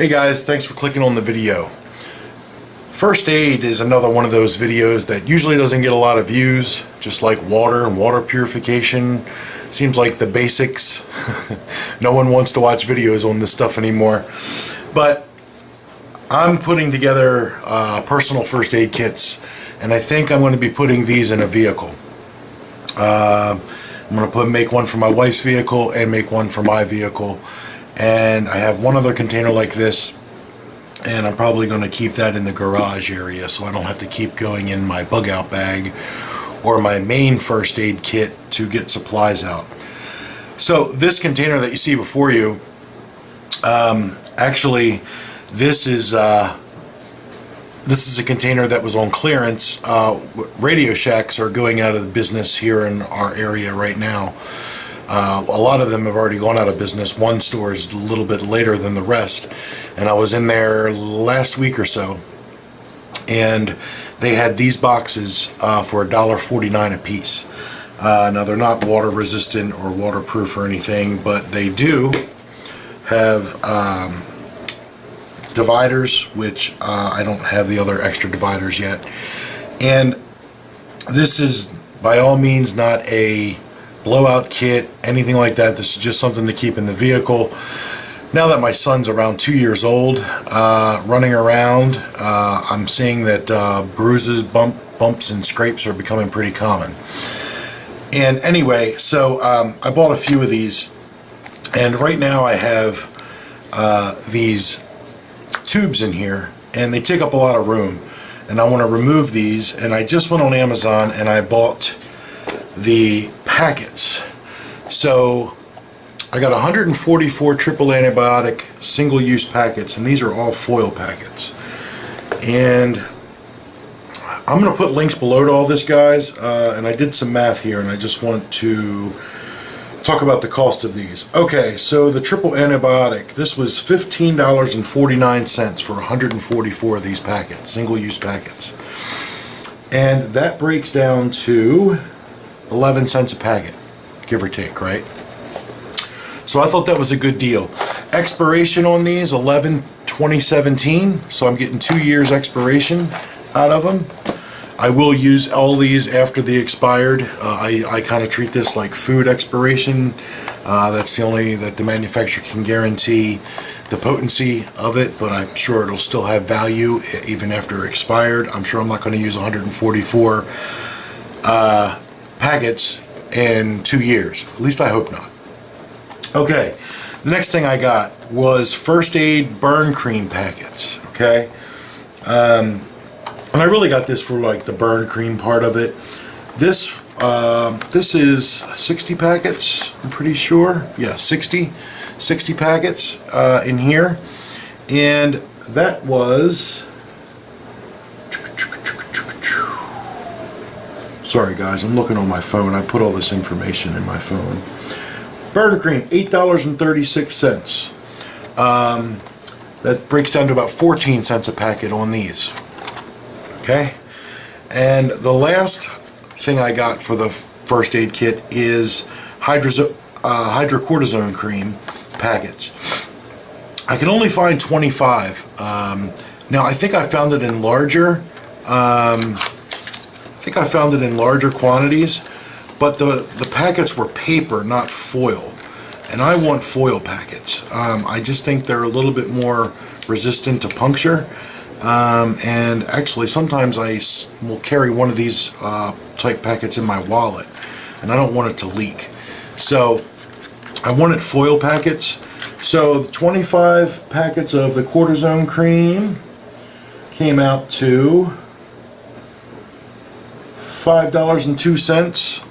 Hey guys, thanks for clicking on the video. First aid is another one of those videos that usually doesn't get a lot of views, just like water and water purification. Seems like the basics. No one wants to watch videos on this stuff anymore. But I'm putting together personal first aid kits, and I think I'm going to be putting these in a vehicle. I'm going to make one for my wife's vehicle and make one for my vehicle. And I have one other container like this, and I'm probably going to keep that in the garage area so I don't have to keep going in my bug out bag or my main first aid kit to get supplies out. So this container that you see before you, actually this is a container that was on clearance. Radio Shacks are going out of the business here in our area right now. A lot of them have already gone out of business. One store is a little bit later than the rest, and I was in there last week or so, and they had these boxes for $1.49 a piece. Now they're not water resistant or waterproof or anything, but they do have dividers, which I don't have the other extra dividers yet. And this is by all means not a blowout kit, anything like that. This is just something to keep in the vehicle. Now that my son's around 2 years old, running around, I'm seeing that bruises, bumps and scrapes are becoming pretty common. And anyway, so I bought a few of these, and right now I have these tubes in here, and they take up a lot of room, and I want to remove these. And I just went on Amazon and I bought the packets. So I got 144 triple antibiotic single-use packets, and these are all foil packets. And I'm going to put links below to all this, guys, and I did some math here, and I just want to talk about the cost of these. Okay, so the triple antibiotic, this was $15.49 for 144 of these packets, single-use packets. And that breaks down to 11 cents a packet, give or take, right? So I thought that was a good deal. Expiration on these, 11/2017, so I'm getting 2 years expiration out of them. I will use all these after the expired. I kind of treat this like food expiration. That's the only that the manufacturer can guarantee the potency of it, but I'm sure it'll still have value even after expired. I'm sure I'm not going to use 144 packets in 2 years. At least I hope not. Okay, the next thing I got was first aid burn cream packets. Okay, and I really got this for like the burn cream part of it. This is 60 packets, I'm pretty sure. Yeah, 60 packets in here, and that was, sorry guys, I'm looking on my phone. I put all this information in my phone. Burn cream, $8.36. That breaks down to about 14 cents a packet on these. Okay, and the last thing I got for the first aid kit is hydrocortisone cream packets. I can only find 25. Now I think I found it in larger. Quantities, but the packets were paper, not foil, and I want foil packets. I just think they're a little bit more resistant to puncture, and actually sometimes I will carry one of these type packets in my wallet, and I don't want it to leak. So I wanted foil packets. So 25 packets of the cortisone cream came out to $5.02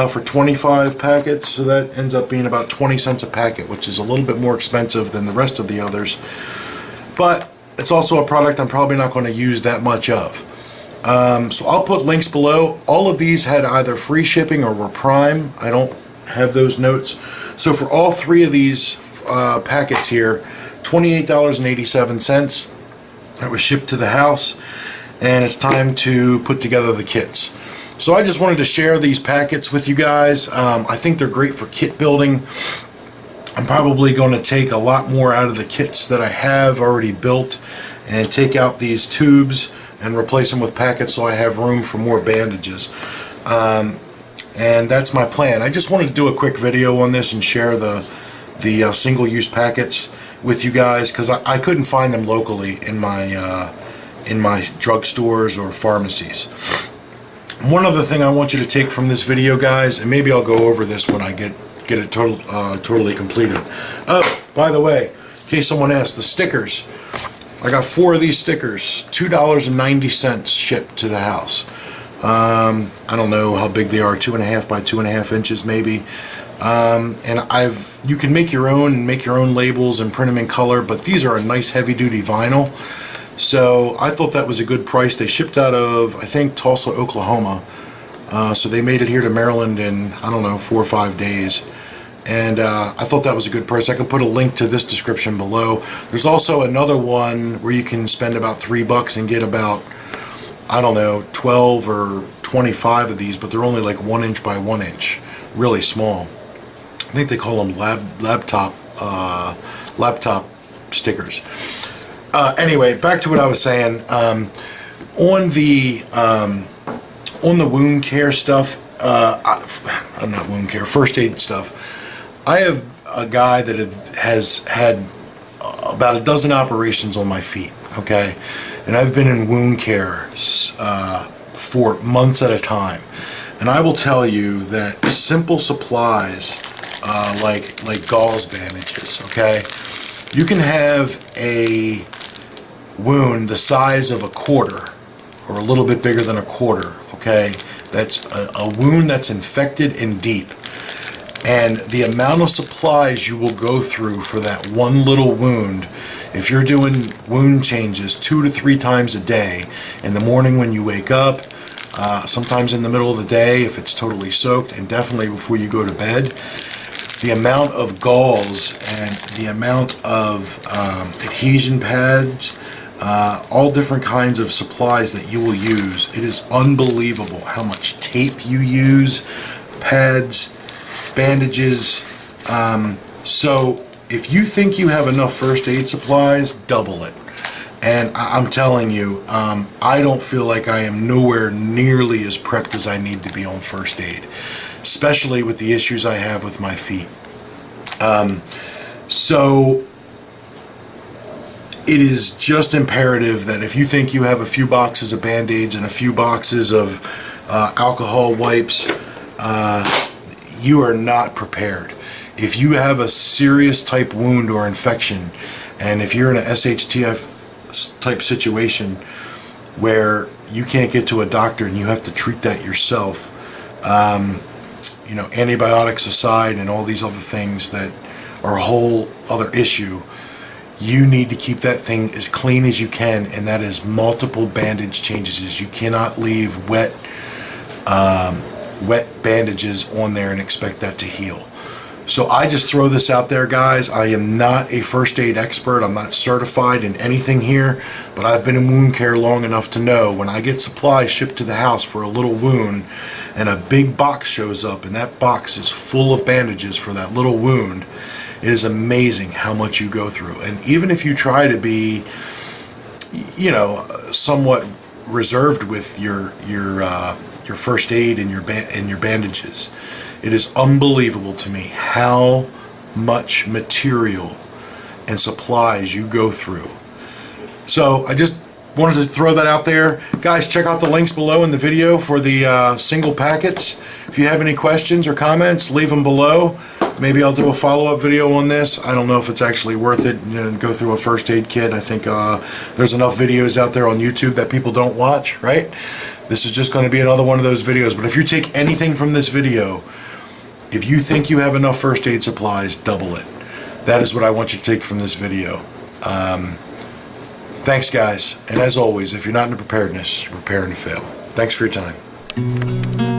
for 25 packets, so that ends up being about 20 cents a packet, which is a little bit more expensive than the rest of the others, but it's also a product I'm probably not going to use that much of. So I'll put links below. All of these had either free shipping or were Prime. I don't have those notes. So for all three of these packets here, $28.87. That was shipped to the house, and it's time to put together the kits. So I just wanted to share these packets with you guys. I think they're great for kit building. I'm probably going to take a lot more out of the kits that I have already built and take out these tubes and replace them with packets so I have room for more bandages. And that's my plan. I just wanted to do a quick video on this and share the single-use packets with you guys, because I couldn't find them locally in my drugstores or pharmacies. One other thing I want you to take from this video, guys, and maybe I'll go over this when I get it totally completed. Oh, by the way, in case someone asked, the stickers. I got 4 of these stickers, $2.90 shipped to the house. I don't know how big they are, 2.5 by 2.5 inches maybe. And you can make your own and make your own labels and print them in color, but these are a nice heavy-duty vinyl. So I thought that was a good price. They shipped out of, I think, Tulsa, Oklahoma. So they made it here to Maryland in, I don't know, 4 or 5 days. And I thought that was a good price. I can put a link to this description below. There's also another one where you can spend about $3 and get about, I don't know, 12 or 25 of these, but they're only like 1 inch by 1 inch. Really small. I think they call them laptop stickers. Anyway, back to what I was saying. On the wound care stuff, not wound care, first aid stuff. I have a guy that has had about a dozen operations on my feet. Okay, and I've been in wound care for months at a time, and I will tell you that simple supplies like gauze bandages. Okay, you can have a wound the size of a quarter or a little bit bigger than a quarter. Okay, that's a wound that's infected and deep, and the amount of supplies you will go through for that one little wound, if you're doing wound changes 2 to 3 times a day, in the morning when you wake up, sometimes in the middle of the day if it's totally soaked, and definitely before you go to bed, the amount of gauze and the amount of adhesion pads, all different kinds of supplies that you will use. It is unbelievable how much tape you use, pads, bandages. So if you think you have enough first aid supplies, double it. And I'm telling you, I don't feel like I am nowhere nearly as prepped as I need to be on first aid, especially with the issues I have with my feet. So it is just imperative that if you think you have a few boxes of Band-Aids and a few boxes of alcohol wipes, you are not prepared. If you have a serious type wound or infection, and if you're in a SHTF type situation where you can't get to a doctor and you have to treat that yourself, you know, antibiotics aside and all these other things that are a whole other issue, you need to keep that thing as clean as you can, and that is multiple bandage changes. You cannot leave wet bandages on there and expect that to heal. So I just throw this out there, guys. I am not a first aid expert. I'm not certified in anything here, but I've been in wound care long enough to know when I get supplies shipped to the house for a little wound and a big box shows up and that box is full of bandages for that little wound, it is amazing how much you go through. And even if you try to be, you know, somewhat reserved with your first aid and your bandages, it is unbelievable to me how much material and supplies you go through. So I just wanted to throw that out there. Guys, check out the links below in the video for the single packets. If you have any questions or comments, leave them below. Maybe I'll do a follow-up video on this. I don't know if it's actually worth it, you know, go through a first aid kit. I think there's enough videos out there on YouTube that people don't watch, right? This is just going to be another one of those videos. But if you take anything from this video, if you think you have enough first aid supplies, double it. That is what I want you to take from this video. Thanks, guys. And as always, if you're not into preparedness, you're preparing to fail. Thanks for your time.